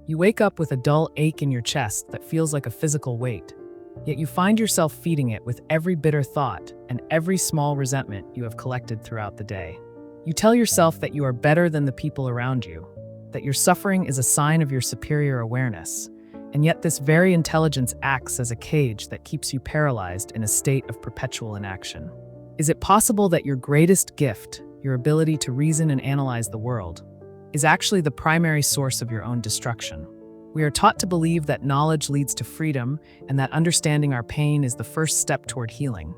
You wake up with a dull ache in your chest that feels like a physical weight, yet you find yourself feeding it with every bitter thought and every small resentment you have collected throughout the day. You tell yourself that you are better than the people around you, that your suffering is a sign of your superior awareness, and yet this very intelligence acts as a cage that keeps you paralyzed in a state of perpetual inaction. Is it possible that your greatest gift, your ability to reason and analyze the world, is actually the primary source of your own destruction? We are taught to believe that knowledge leads to freedom and that understanding our pain is the first step toward healing.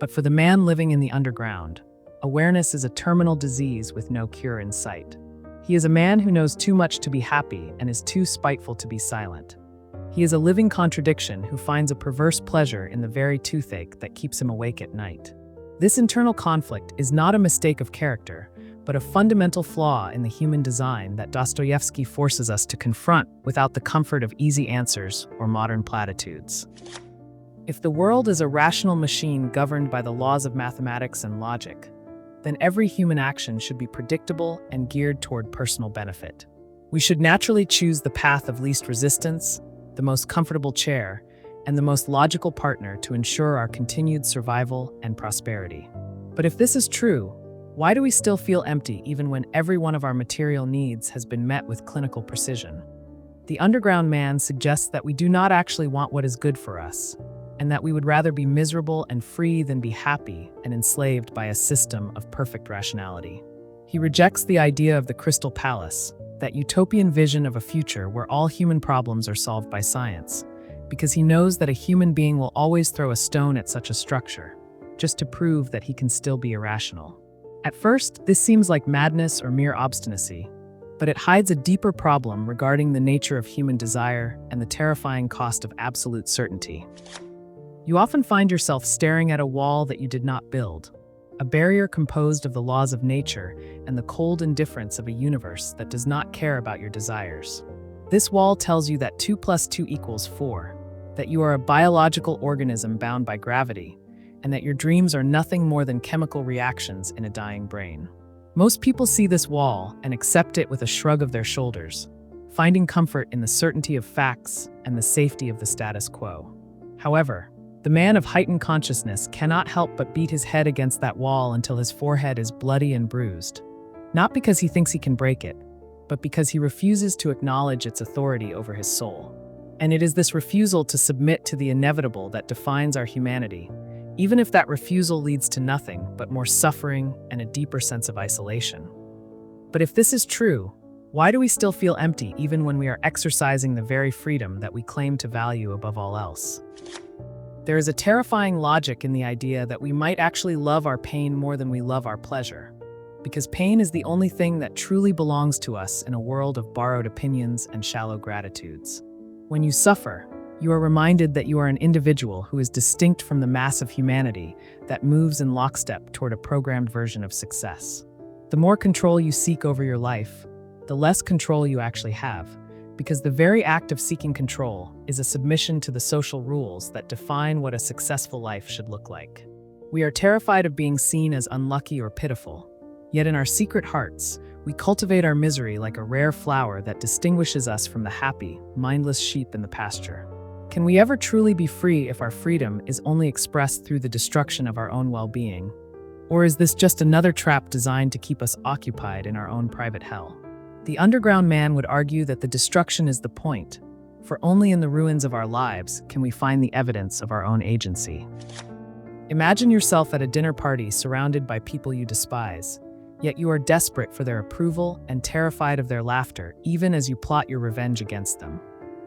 But for the man living in the underground, awareness is a terminal disease with no cure in sight. He is a man who knows too much to be happy and is too spiteful to be silent. He is a living contradiction who finds a perverse pleasure in the very toothache that keeps him awake at night. This internal conflict is not a mistake of character, but a fundamental flaw in the human design that Dostoevsky forces us to confront without the comfort of easy answers or modern platitudes. If the world is a rational machine governed by the laws of mathematics and logic, then every human action should be predictable and geared toward personal benefit. We should naturally choose the path of least resistance, the most comfortable chair, and the most logical partner to ensure our continued survival and prosperity. But if this is true, why do we still feel empty even when every one of our material needs has been met with clinical precision? The underground man suggests that we do not actually want what is good for us, and that we would rather be miserable and free than be happy and enslaved by a system of perfect rationality. He rejects the idea of the Crystal Palace, that utopian vision of a future where all human problems are solved by science, because he knows that a human being will always throw a stone at such a structure, just to prove that he can still be irrational. At first, this seems like madness or mere obstinacy, but it hides a deeper problem regarding the nature of human desire and the terrifying cost of absolute certainty. You often find yourself staring at a wall that you did not build, a barrier composed of the laws of nature and the cold indifference of a universe that does not care about your desires. This wall tells you that 2 + 2 = 4, that you are a biological organism bound by gravity, and that your dreams are nothing more than chemical reactions in a dying brain. Most people see this wall and accept it with a shrug of their shoulders, finding comfort in the certainty of facts and the safety of the status quo. However, the man of heightened consciousness cannot help but beat his head against that wall until his forehead is bloody and bruised, not because he thinks he can break it, but because he refuses to acknowledge its authority over his soul. And it is this refusal to submit to the inevitable that defines our humanity, even if that refusal leads to nothing but more suffering and a deeper sense of isolation. But if this is true, why do we still feel empty even when we are exercising the very freedom that we claim to value above all else? There is a terrifying logic in the idea that we might actually love our pain more than we love our pleasure, because pain is the only thing that truly belongs to us in a world of borrowed opinions and shallow gratitudes. When you suffer, you are reminded that you are an individual who is distinct from the mass of humanity that moves in lockstep toward a programmed version of success. The more control you seek over your life, the less control you actually have, because the very act of seeking control is a submission to the social rules that define what a successful life should look like. We are terrified of being seen as unlucky or pitiful, yet in our secret hearts, we cultivate our misery like a rare flower that distinguishes us from the happy, mindless sheep in the pasture. Can we ever truly be free if our freedom is only expressed through the destruction of our own well-being? Or is this just another trap designed to keep us occupied in our own private hell? The underground man would argue that the destruction is the point, for only in the ruins of our lives can we find the evidence of our own agency. Imagine yourself at a dinner party surrounded by people you despise, yet you are desperate for their approval and terrified of their laughter, even as you plot your revenge against them.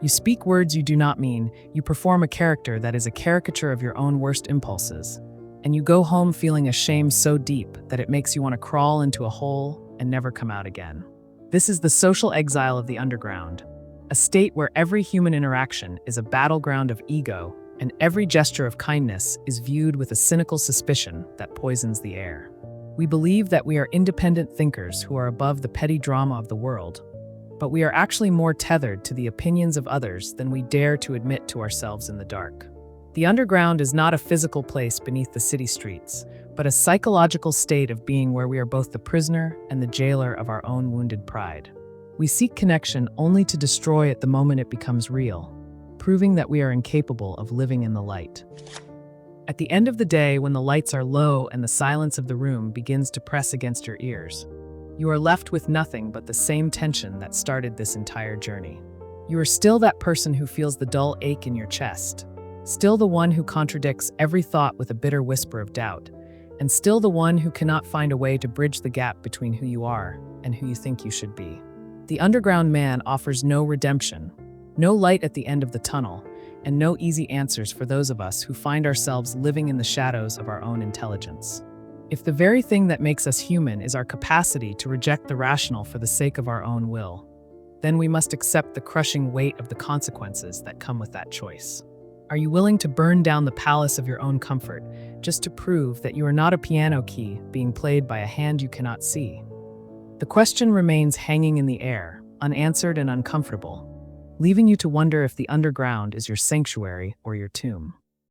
You speak words you do not mean, you perform a character that is a caricature of your own worst impulses, and you go home feeling a shame so deep that it makes you want to crawl into a hole and never come out again. This is the social exile of the underground, a state where every human interaction is a battleground of ego, and every gesture of kindness is viewed with a cynical suspicion that poisons the air. We believe that we are independent thinkers who are above the petty drama of the world, but we are actually more tethered to the opinions of others than we dare to admit to ourselves in the dark. The underground is not a physical place beneath the city streets, but a psychological state of being where we are both the prisoner and the jailer of our own wounded pride. We seek connection only to destroy it the moment it becomes real, proving that we are incapable of living in the light. At the end of the day, when the lights are low and the silence of the room begins to press against your ears, you are left with nothing but the same tension that started this entire journey. You are still that person who feels the dull ache in your chest, still the one who contradicts every thought with a bitter whisper of doubt, and still the one who cannot find a way to bridge the gap between who you are and who you think you should be. The underground man offers no redemption, no light at the end of the tunnel, and no easy answers for those of us who find ourselves living in the shadows of our own intelligence. If the very thing that makes us human is our capacity to reject the rational for the sake of our own will, then we must accept the crushing weight of the consequences that come with that choice. Are you willing to burn down the palace of your own comfort just to prove that you are not a piano key being played by a hand you cannot see? The question remains hanging in the air, unanswered and uncomfortable, leaving you to wonder if the underground is your sanctuary or your tomb.